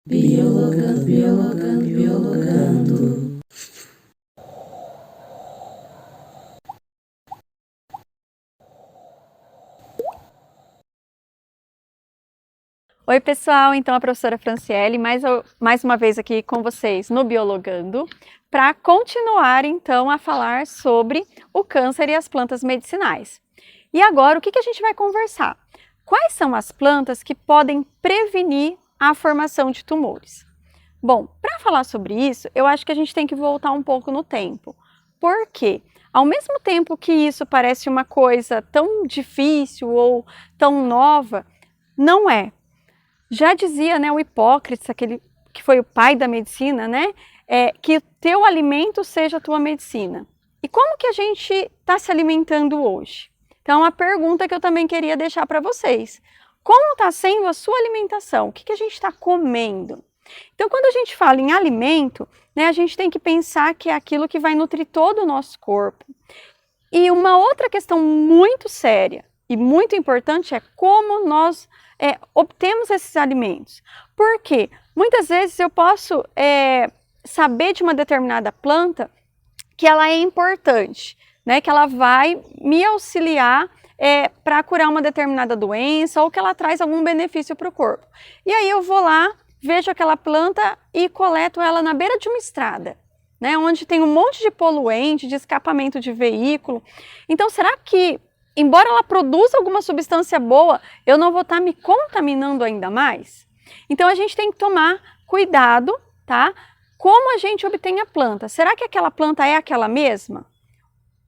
Biologando, biologando, biologando. Oi pessoal, então a professora Franciele mais uma vez aqui com vocês no Biologando para continuar então a falar sobre o câncer e as plantas medicinais. E agora o que a gente vai conversar? Quais são as plantas que podem prevenir a formação de tumores? Bom, para falar sobre isso, eu acho que a gente tem que voltar um pouco no tempo. Por quê? Ao mesmo tempo que isso parece uma coisa tão difícil ou tão nova, não é. Já dizia, né, o Hipócrates, aquele que foi o pai da medicina, né, que o teu alimento seja a tua medicina. E como que a gente está se alimentando hoje? Então, a pergunta que eu também queria deixar para vocês. Como está sendo a sua alimentação? O que a gente está comendo? Então, quando a gente fala em alimento, né, a gente tem que pensar que é aquilo que vai nutrir todo o nosso corpo. E uma outra questão muito séria e muito importante é como nós obtemos esses alimentos. Porque muitas vezes eu posso saber de uma determinada planta que ela é importante, né, que ela vai me auxiliar para curar uma determinada doença ou que ela traz algum benefício para o corpo. E aí eu vou lá, vejo aquela planta e coleto ela na beira de uma estrada, né, onde tem um monte de poluente, de escapamento de veículo. Então, será que, embora ela produza alguma substância boa, eu não vou estar me contaminando ainda mais? Então, a gente tem que tomar cuidado, tá? Como a gente obtém a planta? Será que aquela planta é aquela mesma?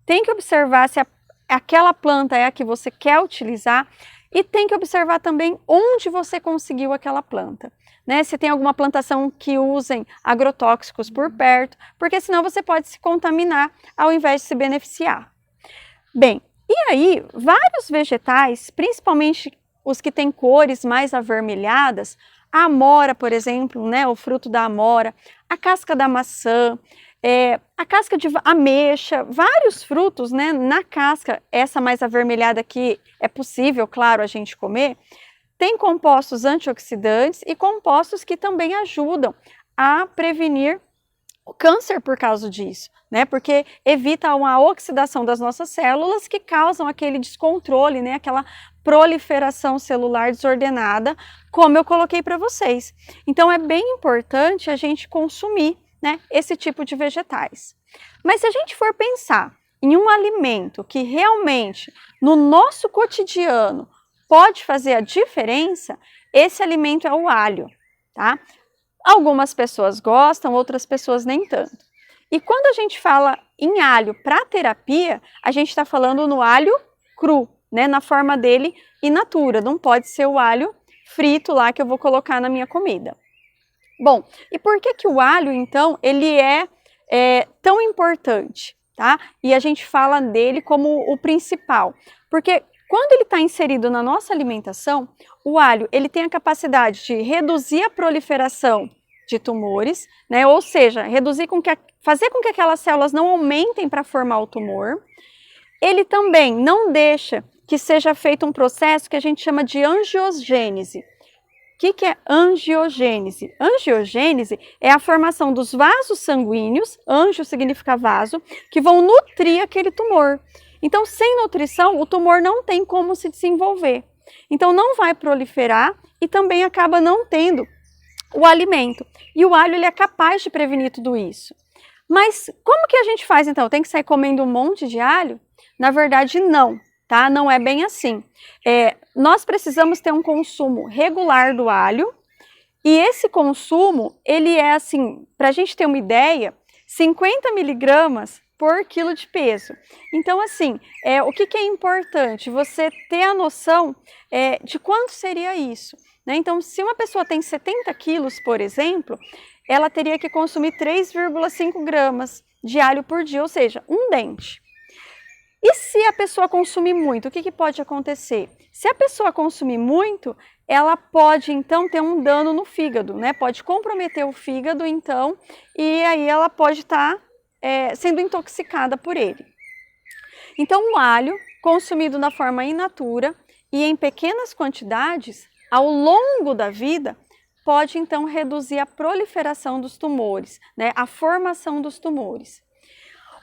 Tem que observar se aquela planta é a que você quer utilizar e tem que observar também onde você conseguiu aquela planta, né? Se tem alguma plantação que usem agrotóxicos por perto, porque senão você pode se contaminar ao invés de se beneficiar. Bem, e aí vários vegetais, principalmente os que têm cores mais avermelhadas, a amora, por exemplo, né, o fruto da amora, a casca da maçã, a casca de ameixa, vários frutos, né, na casca, essa mais avermelhada que é possível, claro, a gente comer, tem compostos antioxidantes e compostos que também ajudam a prevenir o câncer por causa disso, né, porque evita uma oxidação das nossas células que causam aquele descontrole, né, aquela proliferação celular desordenada, como eu coloquei para vocês. Então é bem importante a gente consumir, né, esse tipo de vegetais. Mas se a gente for pensar em um alimento que realmente no nosso cotidiano pode fazer a diferença, esse alimento é o alho, tá? Algumas pessoas gostam, outras pessoas nem tanto. E quando a gente fala em alho para terapia, a gente está falando no alho cru, né, na forma dele in natura, não pode ser o alho frito lá que eu vou colocar na minha comida. Bom, e por que o alho, então, ele é tão importante, tá? E a gente fala dele como o principal, porque quando ele está inserido na nossa alimentação, o alho ele tem a capacidade de reduzir a proliferação de tumores, né? Ou seja, fazer com que aquelas células não aumentem para formar o tumor. Ele também não deixa que seja feito um processo que a gente chama de angiogênese. O que é angiogênese? Angiogênese é a formação dos vasos sanguíneos, anjo significa vaso, que vão nutrir aquele tumor. Então, sem nutrição, o tumor não tem como se desenvolver. Então, não vai proliferar e também acaba não tendo o alimento. E o alho ele é capaz de prevenir tudo isso. Mas como que a gente faz então? Tem que sair comendo um monte de alho? Na verdade, não. Tá? Não é bem assim. Nós precisamos ter um consumo regular do alho e esse consumo, ele é assim, para a gente ter uma ideia, 50 miligramas por quilo de peso. Então, assim, o que é importante? Você ter a noção de quanto seria isso, né? Então, se uma pessoa tem 70 quilos, por exemplo, ela teria que consumir 3,5 gramas de alho por dia, ou seja, um dente. E se a pessoa consumir muito, o que pode acontecer? Se a pessoa consumir muito, ela pode então ter um dano no fígado, né? Pode comprometer o fígado, então, e aí ela pode estar sendo intoxicada por ele. Então, o alho, consumido na forma in natura e em pequenas quantidades, ao longo da vida, pode então reduzir a proliferação dos tumores, né, a formação dos tumores.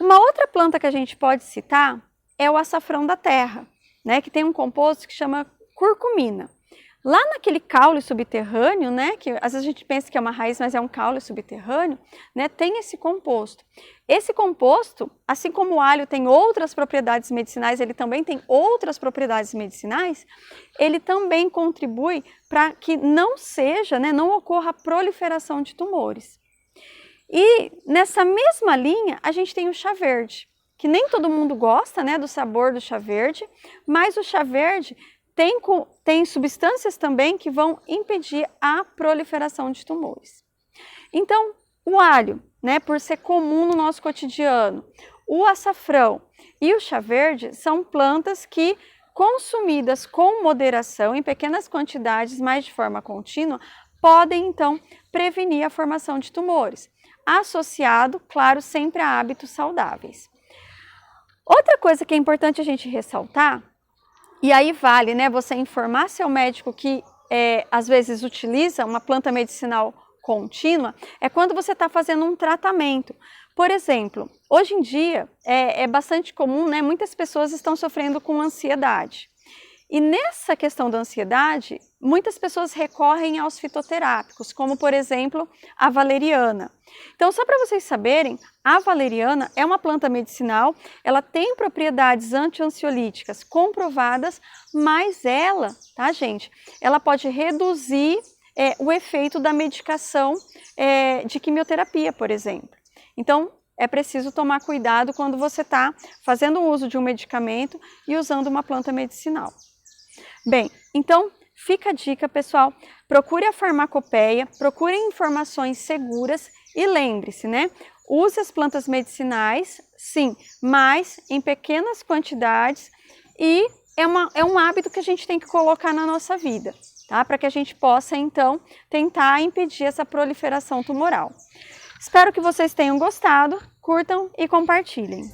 Uma outra planta que a gente pode citar é o açafrão da terra, né, que tem um composto que chama curcumina. Lá naquele caule subterrâneo, né, que às vezes a gente pensa que é uma raiz, mas é um caule subterrâneo, né, tem esse composto. Esse composto, assim como o alho tem outras propriedades medicinais, ele também tem outras propriedades medicinais, ele também contribui para que não seja, né, não ocorra a proliferação de tumores. E nessa mesma linha, a gente tem o chá verde, que nem todo mundo gosta, né, do sabor do chá verde, mas o chá verde tem substâncias também que vão impedir a proliferação de tumores. Então, o alho, né, por ser comum no nosso cotidiano, o açafrão e o chá verde são plantas que, consumidas com moderação, em pequenas quantidades, mas de forma contínua, podem então prevenir a formação de tumores, associado, claro, sempre a hábitos saudáveis. Outra coisa que é importante a gente ressaltar, e aí vale, né, você informar seu médico que às vezes utiliza uma planta medicinal contínua, é quando você está fazendo um tratamento. Por exemplo, hoje em dia é bastante comum, né, muitas pessoas estão sofrendo com ansiedade. E nessa questão da ansiedade, muitas pessoas recorrem aos fitoterápicos, como por exemplo a valeriana. Então, só para vocês saberem, a valeriana é uma planta medicinal, ela tem propriedades anti-ansiolíticas comprovadas, mas ela, tá gente, ela pode reduzir o efeito da medicação de quimioterapia, por exemplo. Então, é preciso tomar cuidado quando você está fazendo uso de um medicamento e usando uma planta medicinal. Bem, então fica a dica, pessoal, procure a farmacopeia, procure informações seguras e lembre-se, né? Use as plantas medicinais, sim, mas em pequenas quantidades e é um hábito que a gente tem que colocar na nossa vida, tá? Para que a gente possa, então, tentar impedir essa proliferação tumoral. Espero que vocês tenham gostado, curtam e compartilhem.